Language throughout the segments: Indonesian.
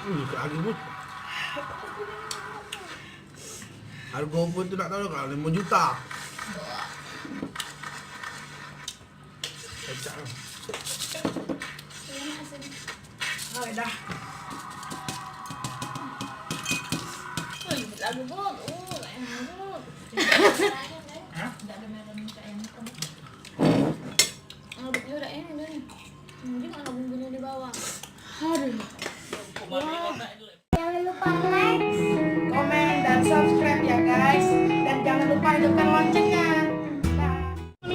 Lagi pun. Harga pun tu nak tahu kan 5 juta. Kecap. Rồi dah. Lagu bot, enak bot. Hah? Tidak ada merah minta yang hitam. Ngaduk udah enak nih. Mungkin ada bumbunya di bawah. Aduh. Jangan lupa like, Komen dan subscribe ya guys. Dan jangan lupa hidupkan loncengnya.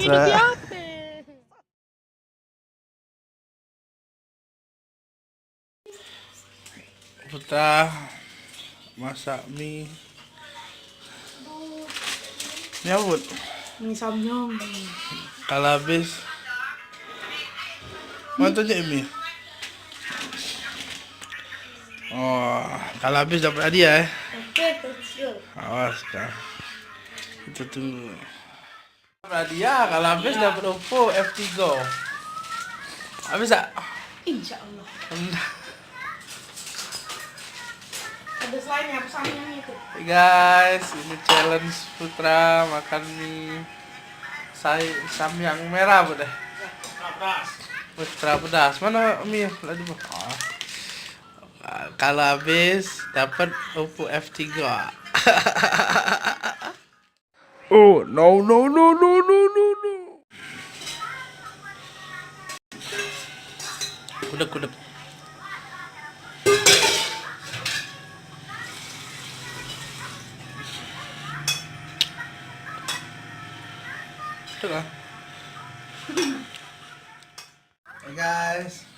Dah. Putra masak mie. Ni apa? Bud? Mie samyang. Kalau habis mana tunjuk mie? Oh, kalau habis dapat hadiah oke kecil. Awas kan. Kita tunggu. Dapat hadiah kalau habis dapat Oppo F3. Habis tak? Insya Allah. Ada selainnya samyang itu. Hey guys, ini challenge Putra makan mie samyang merah deh. Putra pedas. Mana mie? Lagi bu. Oh. Kalau habis dapat Oppo F3. Oh no no no no no no no. Kudek. Hey guys.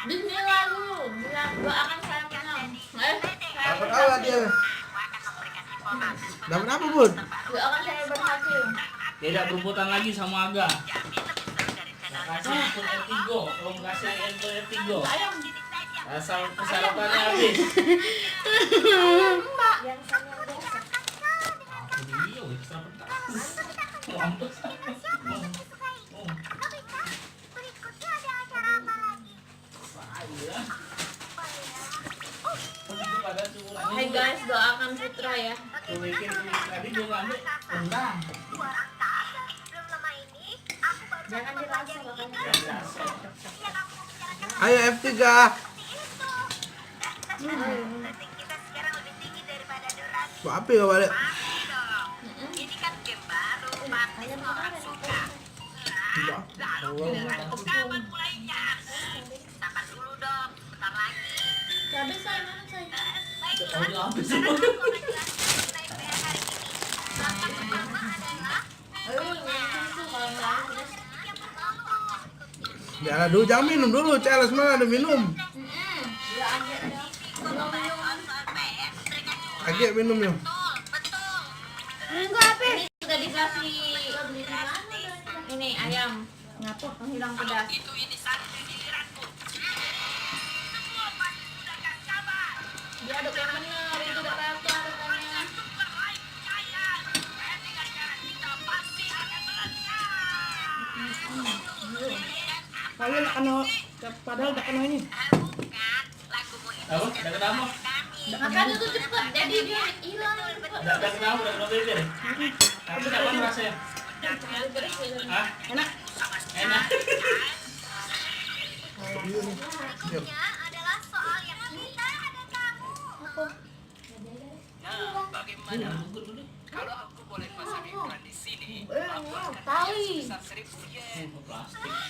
Bismillah dulu. Doakan saya menang. Dapat apa dia? Dapat apa bud? Doakan saya berhasil. Tidak berebutan lagi sama Aga. Kasih handphone R3, kalau mau kasih handphone R3. Ayam. Asal persyaratannya habis. Yang samyang biasa. Aku dia ekstra pedas. Mampus. Berikutnya ada acara apa lagi? Saya. Pada surat. Hai guys, doakan Putra ya. Bikin tadi dia ngambil rendang. Orang tahu sebelum lama ini aku baru Jangan dirasa makanya. yang aku membicarakan Ayo F3. rating kita sekarang lebih tinggi daripada durasi. Buat apa kau balik? Dong. Ini kan game baru, pasti semua orang suka. Tidak. Kapan mulainya? Sabar dulu dong, bentar lagi. Cabai saya mana saya? Oh, dia habis. Sekarang aku akan jelaskan tentang IPR hari ini. Langkah pertama adalah Ayo, minum susu kalau nggak pedas. yang pertama. Jangan dulu, jangan minum dulu. Challenge mana ada minum? Gila agak dah. Agak minum ya. Betul. Ini sudah dikasih ini ayam. Ngapa? Menghilang pedas. Ini satu giliranku. Semua pasti sudah gak sabar. Diaduk yang benar, itu tidak rata adukannya. Super like percaya. Dengan cara kita pasti akan melesat. Padahal tak kena ini. Bukan, lagumu itu Apa? Udah kenapa? kami. Makanya tuh cepet, jadi dia hilang cepet. Udah kenapa? Udah bibir. Tapi kapan rasanya? Hah? Enak. Enak. Selanjutnya adalah soal yang pintar ada kamu. Bagaimana? Kalau aku boleh pasang iklan di sini, Tali. subscribe yen.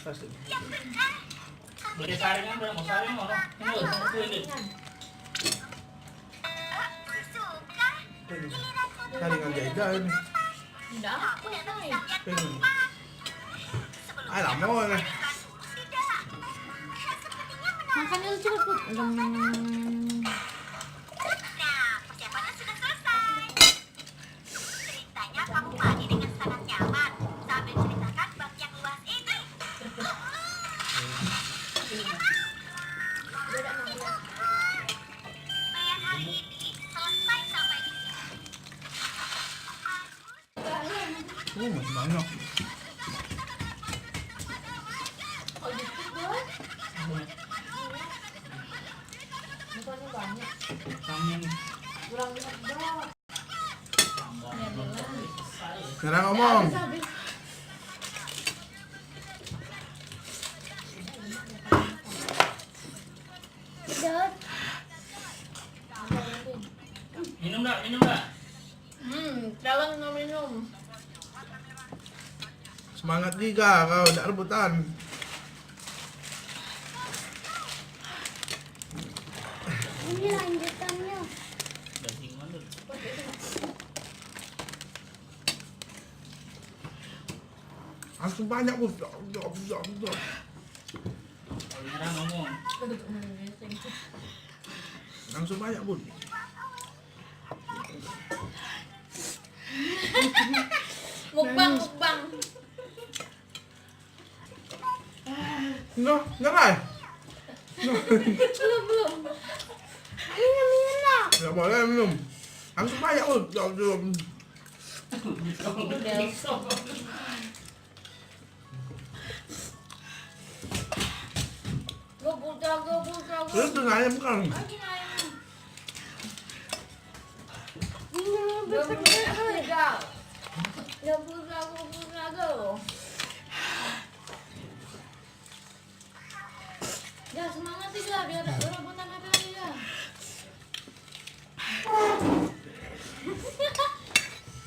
Plastik. Yang benar. Beli saringan berapa? Mau saring orang? Ini loh, sama kue ini. Aku suka. Giliranku dulu. Saringan jaga ini. Tidak aku say. Pengen. Ayo lama lah. Tidak. Sepertinya menarik. Makan itu cepet. Nah, persiapannya sudah selesai. Ceritanya kamu mandi dengan sangat nyaman sambil ceritakan bak yang luas ini. Bayan hari ini selesai sampai di sini. Masih banyak. Kami Kurang sedap. tambah selesai. Sekarang ngomong. Habis. Minum dah. Jalan nggak minum. Semangat Liga, kau tidak rebutan. Ini lanjutannya. Daging mana? Langsung banyak bos. Sekarang ngomong. Langsung banyak bos. Mukbang. Enggak, nyerah. Belum. Enggak boleh minum. Langsung banyak bos. Gue Terus tuh ayam kan. Ya semangat sih lah biar rebutan apa lagi ya.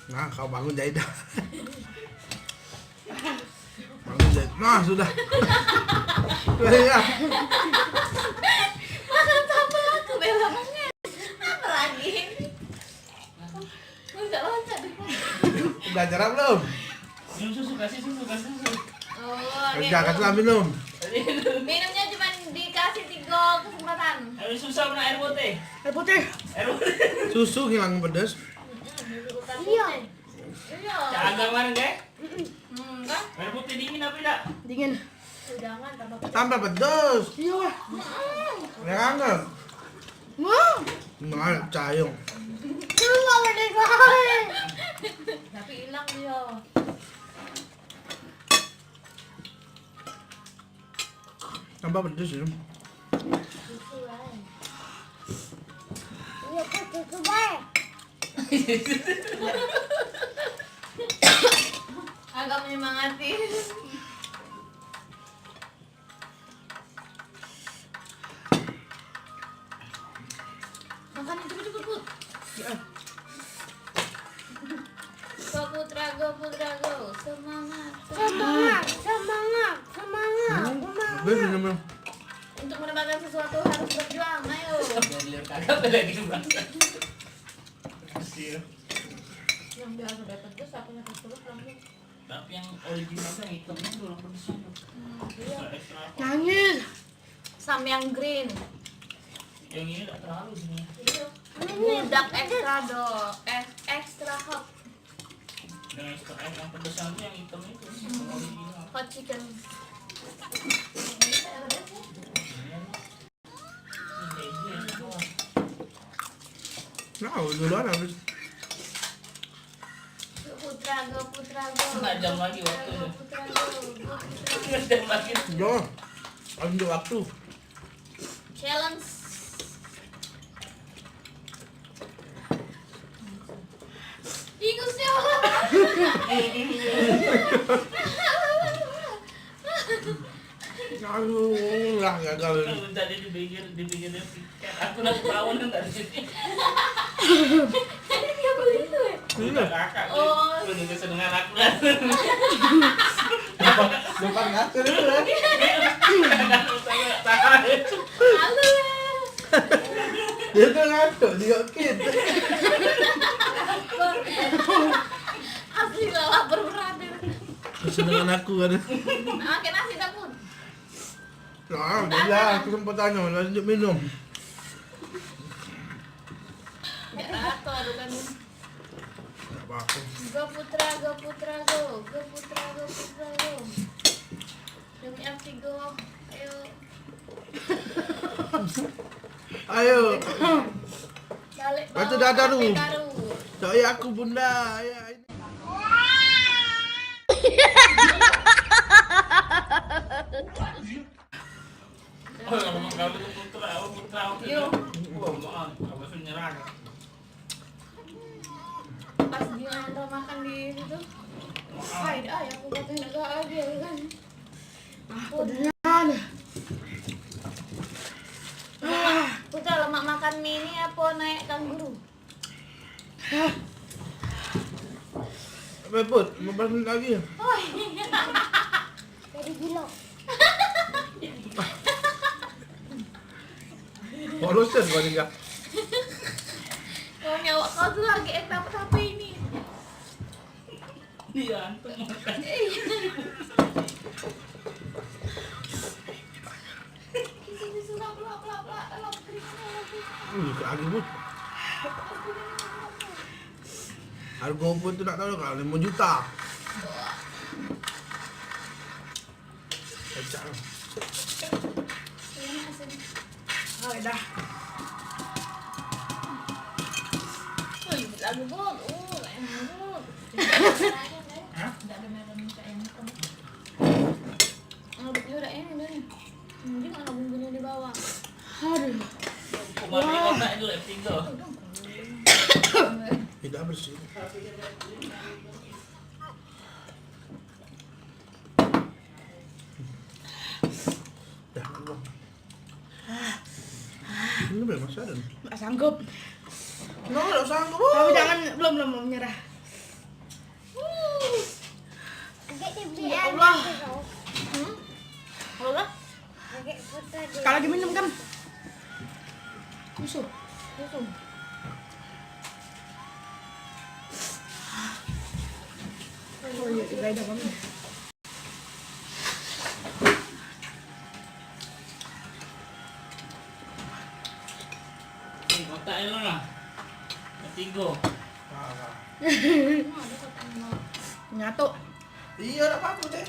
Nah, kau bangun Jaidah. Bangun Jaidah. Nah, sudah. Sudah ya. Makan sama aku belakangnya. Apa lagi? Gue nggak loncat di pohon. Udah jarang belum? Minum susu, kasih susu. Oh, Kerja kasih minum. minumnya cuma dikasih 3 kesempatan. Air susah benar air putih. Air putih. Air putih. Susu hilang pedas. Iya. Agak mana deh? Kan? Air putih dingin apa tidak? Dingin. Jangan tambah Tambah pedas. Iya. Yang anget. Wah. Nah, cayung. Nggak boleh goreng. tapi hilang dia. Tambah pedas ya. Susu lah. Iya, tuh baik. Agak menyemangati. Makan itu cepet Put. Go putra go. Semangat. Semangat. Habis minum. Untuk mendapatkan sesuatu harus berjuang. Ayo. Biar kagak beda gitu bang. Kasih. Yang biasa dapat terus aku nyakit terus langsung. Tapi yang originalnya hitamnya tuh pedes itu. Iya. Ekstra. Nangis. Sam yang green. Yang ini tak terlalu sini. Budak ekstra extra hot. Yang ekstra yang pedes itu yang hitam itu. Yang original. Hot chicken. Nah, duluan habis. Go putra go. Setengah jam lagi waktunya. Putra go. Setengah jam lagi. Yo. Ambil waktu. Challenge. Ingusnya. Aduh, lah gagal ini. Kalau tadi di pinggir piket, aku nak lawan kan dari sini. Ini dia begitu ya. Udah kakak, Oh. udah kesenangan aku kan. Depan ngatur itu ya. Halo. Dia tuh ngantuk, dia kid. Asli lah lapar berat. Kesenangan aku kan. Makan nasi dah Pun. Nah, dia kesempatannya lanjut minum. Ya rata aduh kan. Enggak apa-apa. Go putra go. Demi FC go. Ayo. Ayo. Balik. Batu bawa dadaru. HP baru. Saya aku bunda. Ya, ini. Kalau putra, Yuk. Wah, maaf. Beneran. Pas dia Andra makan di situ. Ay, aku katanya enggak lagi ya kan. Kedengaran. Putra lemak makan mie ini apa naik kanguru? Bebut, 15 menit lagi. Oh iya. Jadi gila. Polusan gua tinggal. Oh nyawa kau tuh lagi apa ini? Dia antum makan. Kisu lap keringetnya. Lagi pun. Harga pun tu nak tahu kalau 5 juta. Kacau. Oh, dah. Lagu bot, enak bot. Hah? Enggak ada merah minta yang hitam. Bubuknya udah enak nih. Mungkin mana bumbunya di bawah. Aduh. Kemarin kota itu F3. Tidak bersih. Dah, belum. Ini memang masih ada. Nggak sanggup. Nggak sanggup. Tapi jangan belum menyerah. Agak dia Ya Allah. Allah. Agak putra dia. Sekali lagi minum kan. Susu. Oh iya, tiga dah kami. Kota itu lah. F3. Nyatu. Iya, tak apa-apa deh.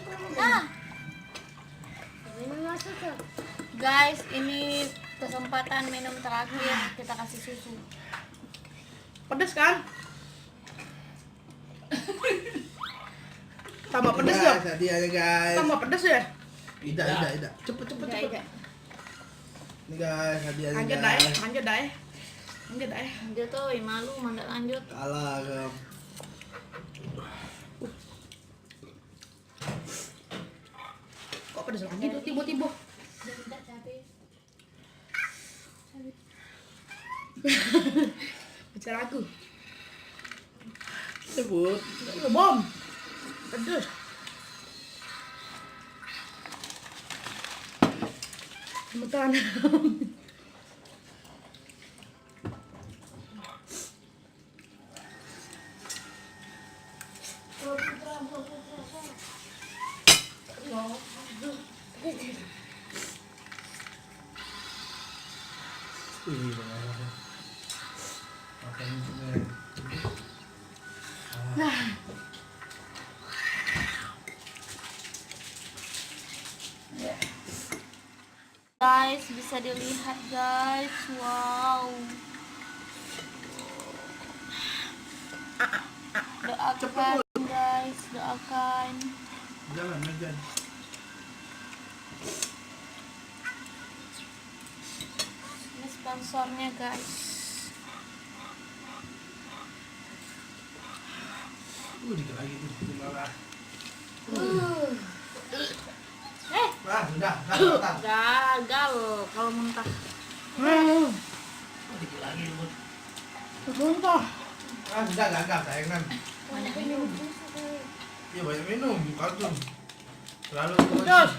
Minum masuk tuh. Guys, ini kesempatan minum terakhir kita kasih susu. Pedes kan? Tambah pedes ya? Dia guys. Tambah pedes ya? Tidak. Cepet. Iya. Ini guys, hadiahnya Lanjut dah. Dia tuh malu mandak lanjut. Kalah kau. Kok pedes lagi tuh tiba-tiba? Bicara aku. Sebut. Bom. Pedes. Gemeteran. Guys, bisa dilihat guys. Wow. Doakan guys, doakan. Jalan Megan. Ini sponsornya guys. Dikit lagi tuh di bawah. Sudah. Gagal kalau muntah. Dikit lagi lu. Muntah. Sudah gagal sayangan. Banyak minum. Iya banyak minum kau tuh. Selalu Terus.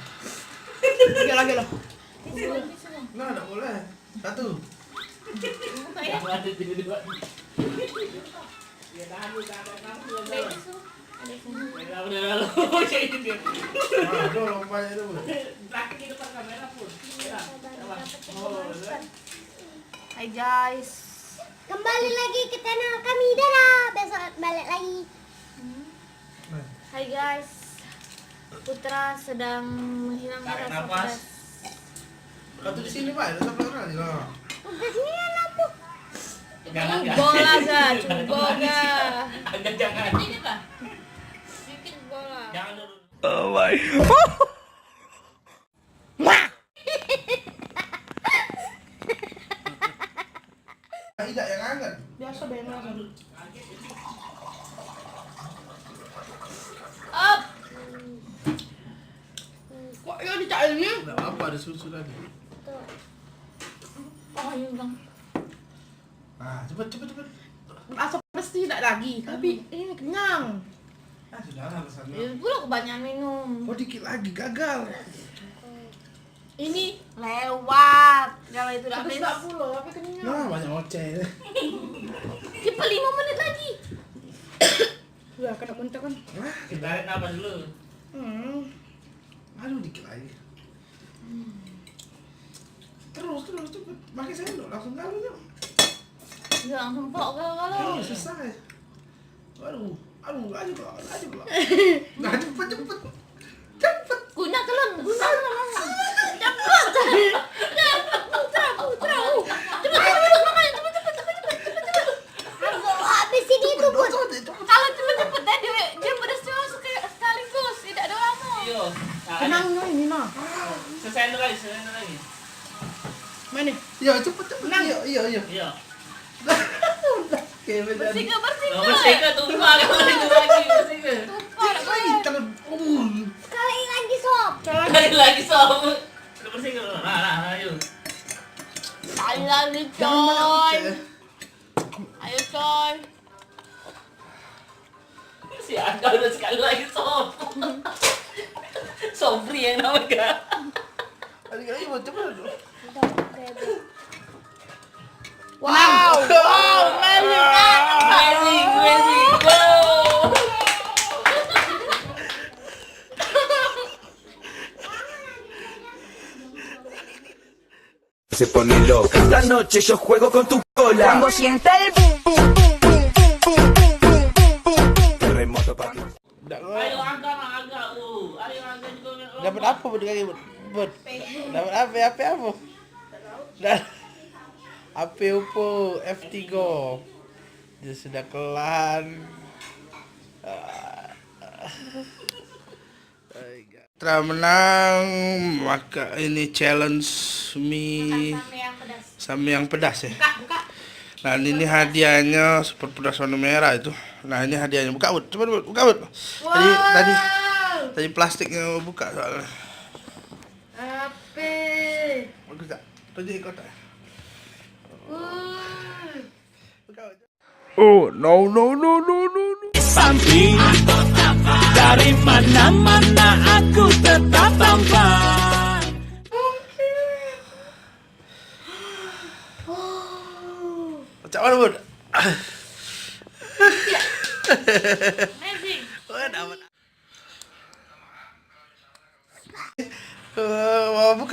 Tiga lagi loh. Nah, enggak boleh. Satu. Buka ya. Yang ada di dua. Ada susu. Ada susu. Udah lalu. Jadi dia. Aduh, lompatnya itu. Terakhir di depan kamera pun. Hai guys. Kembali lagi ke channel kami. Dadah. Besok balik lagi. Hai guys. Putra sedang menghilangkan Tarik rasa nafas. pedas. Satu di sini, Pak. Ada satu orang di sana. Udah ini lampu. Jangan Bola ga, coba ga. Jangan. Ini kah? Sedikit bola. Jangan dulu. Tidak yang sebanyak langsung. Up. Kok ya dicairnya? Enggak apa ada susu tadi. Oh, ini bang. Ah, cepet. Asap pedas tidak lagi, tapi ini kenyang. Ah, sudah lah sana. Ya, pula kebanyakan minum. Oh, dikit lagi gagal. Ini Lewat. Kalau itu udah habis habis. 40 tapi kenyang. Nah, banyak oceh. Cepat 5 menit lagi. Udah kena muntah kan. Wah, Kita tarik nafas dulu. aduh dikit lagi. Terus cepet. Pakai sendok langsung galunya. Udah langsung pelok kalau. Oh, selesai. Aduh, laju kok. Nah, cepet. Guna keleng. Cepat. Putra. Cepat makanya cepet. Habis ini itu Bun. Kalau cepet dia pedasnya sekaligus, tidak ada lama. Iya. Nah, Kenyangnya ini mah. selesai lagi. Mana? Iya, cepet. Iya. Iya. Oke, betul. Bersih ke. Bersih ke tumpah kalau itu lagi bersih ke. Lagi terus. Sekali lagi sob. Lagi sob. Udah bersih ke. Nah, ayo. Sekali lagi Jangan banyak coy. oceh. Ayo coy. Si Aga udah sekali lagi sob. Sobri yang namanya. Adik-adik mau cepet. Wow. Amazing. Wow. Se pone loca. Esta noche yo juego con tu cola. Cuando sienta el boom, boom, boom, boom, boom, boom, boom, boom, boom. Terremoto papi. Ayo Aga. Ayo Aga juga. Dapat apa buat kaki buat? Dapat apa? HP Oppo F3. Dia sudah kelan. Setelah menang, maka ini challenge mie Sampai yang pedas. sampai yang pedas ya. Nah ini hadiahnya super pedas warna merah itu. Nah ini hadiahnya, buka Bud, coba Bud, buka Bud. Tadi plastiknya buka soalnya. Apa? Bagus tak? Tadi kotak. Buka Bud. Oh no. Samping dari mana-mana aku tetap tampan. Cak mana Bud? Amazing. Oh dapat.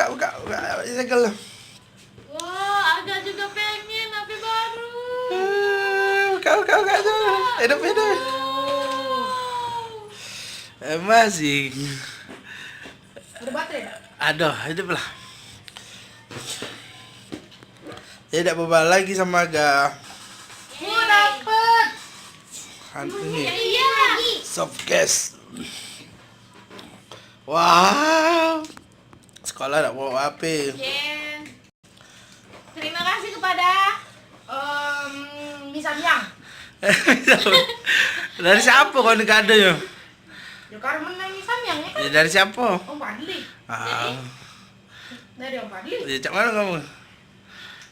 Buka. Segel. Wah, Aga juga pengen HP baru. Buka aja. Hidup. Masih. Ada baterai? Aduh, hiduplah. Tidak bebal lagi sama Aga. Dapet. Ini Iya. soft case. Wow. Sekolah tak bawa HP. Jen. Terima kasih kepada Misamyang. Dari siapa kau ni kadonya? Ya karena menang Misamyang ya kan? Ya, dari siapa? Om Padli. Dari Om Padli. Ya, cak mana kamu?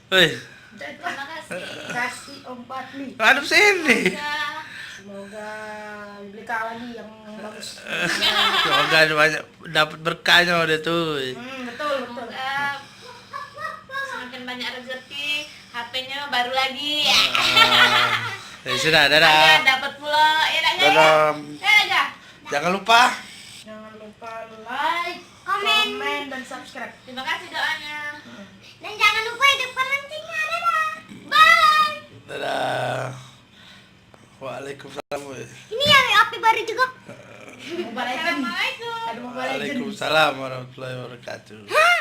Hei, terima kasih. Kasih Om Padli. hadap sini. Ya. Semoga dibeli lagi yang bagus. Semoga ada banyak dapat berkahnya dia tuh. Betul. Semakin banyak rezeki, HP-nya baru lagi. Ya sudah, Aga dadah. dapat pula. Ya dah ya. Dadah. Dadah. Jangan lupa. Jangan lupa like, Komen. komen, dan subscribe. Terima kasih doanya. Dan jangan lupa hidupkan loncengnya. Dadah. Bye. Dadah. Waalaikumsalam. Ini yang api baru juga. Mobile Legends. Assalamualaikum. Ada Mobile Legends. Waalaikumsalam warahmatullahi wabarakatuh. Hah?